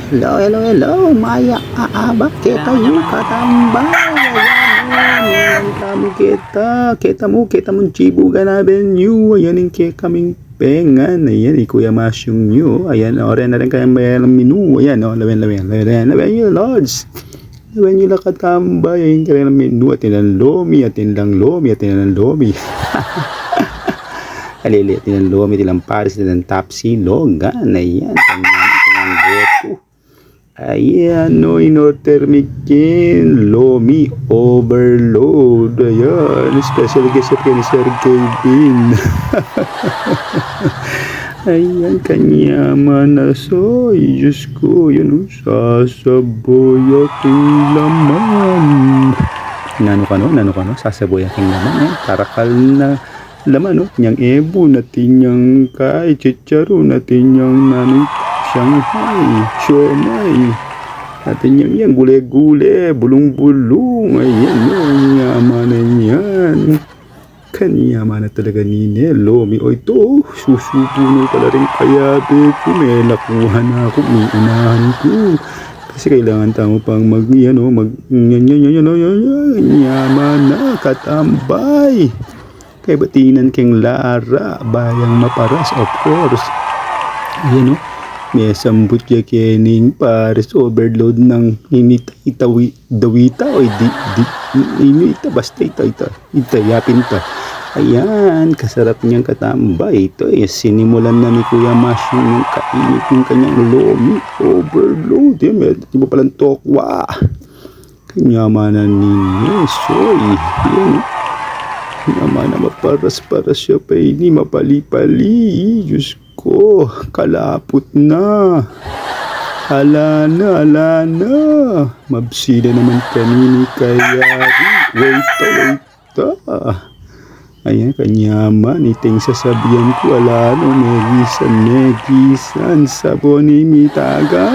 Hello, hello, hello, Maya, bakit tayo katambay? Ayan, kami kita mo, Chibugan Avenue, ayan yung kaming pengan, ayan, Kuya Mas yung new, ayan, oren na rin kayang bayang menu, ayan, lawen yung lords, lawen yung lakatambay, ayan, kaya menu, atin lang lomi, alili, atin lang lomi, atin lang paris, atin lang tapsi, logan, ayan, ang goto. Ayan, no, inorder Mikin, Lomi Overload. Ayan, special guest at ni Sir Kevin. Ayan, kanyaman na soy. Diyos ko, yun, sasaboy aking laman. Nano ka no, sasaboy aking laman. Eh, tarakal na laman, no, niyang ebo, natin niyang kay, chicharo, natin niyang nanay, Shanghai, siomay, natin yan, gule-gule, bulong-bulong, ayan, yaman na yan. Kanyaman na talaga ni Lomi. O ito, susupuno pala rin kaya, ko, may nakuha na ako, may unahan ko. Kasi kailangan tamo pang yaman na, katambay. Kay batinan keng Lara, bayang maparas, of course. Ayan o, may sambut ya kening pares overload ng dawita o inita, basta ita, yapin ta. Ayan, kasarap niyang katambay. Ito sinimulan na ni Kuya Mas yung kainit yung kanyang Lomi overload. Yan, may diba palang tokwa. Kanyamanan ni Nesoy. Yan o. Naman na maparas-paras siya pa ini, mapali-pali. Diyos ko, kalapot na. Ala na. Mabsida naman kanini kaya. Wait. Ayan, kanyaman. Iting sasabihan ko, ala no, megisan. Sabon ni Mitaga.